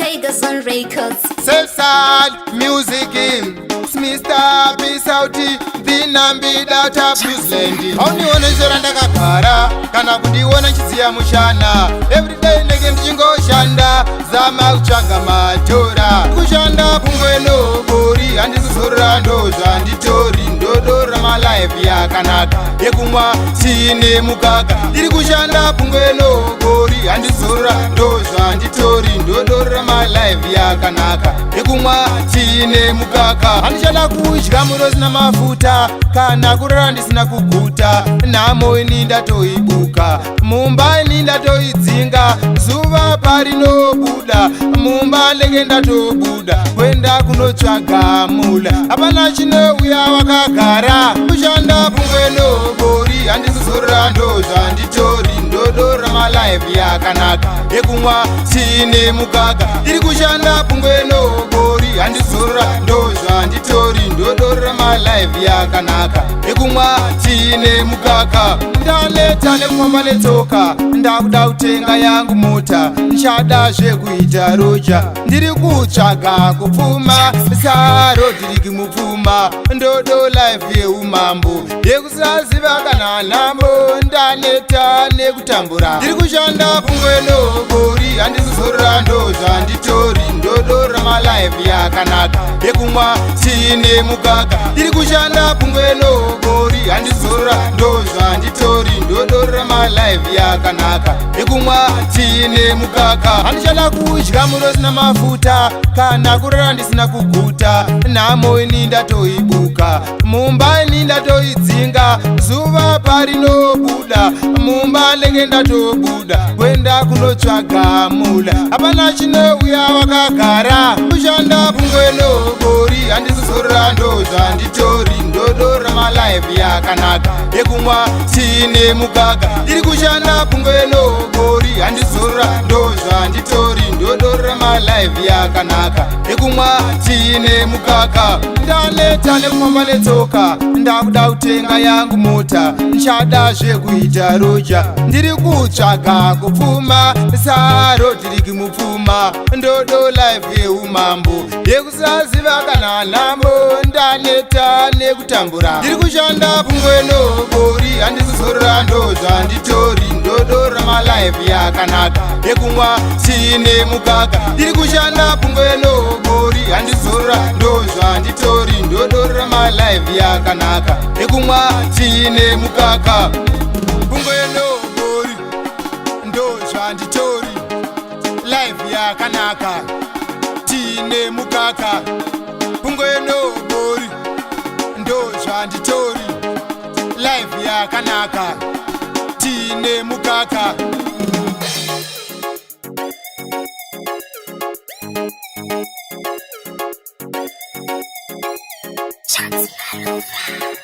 Tigers on Records. Sesal music Mr. Peace out Dhinambi data Bluesland. Hauniona izora ndakagara kana kundiona nchidziya mushana. Everyday ndege ndichingoshanda zama kutsvaga matora. Kushanda pungweno bori handikuzorora ndozva nditori ndodora malife yakanaka yekumwa tiine mukaka. Ndiri kushanda pungweno bori handikuzorora ndozva nditori ndodora malife yakanaka yekumwa tiine mukaka. Handichada kudya muro sina mafuta kana kurara ndisina kuguta. Nhamo ini ndatoibuka mumba ini ndatoidzinga. Zuva parinobuda mumba ndenge ndatobuda kwenda kunotsvaga mula. Hapana chinouya wakagara kushanda pungweno bori handikuzorora ndozva nditori ndodora malife yakanaka yekumwa tiine mukaka. Ndiri kushanda pungweno bori handikuzorora ndozva nditori ndodora malife yakanaka yekumwa tiine mukaka. Ndaneta nekufamba netsoka ndakuda kutenga yangu mota. Nchada zvekuita roja ndiri kutsvaga kupfuma saro diriki mupfuma. Ndodo life yeumambo yekusaziva kana nhambo. Ndaneta nekutambura ndiri kushanda pungweno bori handikuzorora ndozva nditori ndodora malife yakanaka yekumwa tiine mukaka. Ndiri kushanda pungweno bori handikuzorora ndozva nditori ndodora malife yakanaka yekumwa tiine mukaka. Handichada kudya muro sina mafuta kana kurara ndisina kuguta. Nhamo ini ndatoibuka mumba ini ndatoidzinga. Zuva parinobuda mumba ndenge ndatobuda kwenda kunotsvaga mula. Hapana chinouya wakagara kushanda pungweno bori handikuzorora ndozva nditori ndodora malife yakanaka yekumwa tiine mukaka. Ndiri kushanda pungweno bori handikuzorora ndozva nditori ndodora malife yakanaka yekumwa tiine mukaka. Ndaneta nekufamba netsoka ndakuda kutenga yangu mota. Nchada zvekuita roja ndiri kutsvaga kupfuma saro diriki mupfuma. Ndodo life yeumambo yekusaziva kana nhambo. Ndaneta nekutambura ndiri kushanda pungweno bori handikuzorora ndozva nditori ndodora malife yakanaka yekumwa tiine mukaka. Ndiri kushanda pungweno bori handikuzorora ndozva nditori ndodora malife yakanaka yekumwa tiine mukaka. Pungweno bori ndozva nditori life yakanaka tiine mukaka. Pungweno bori ndozva nditori life yakanaka tiine mukaka. Shots Malova.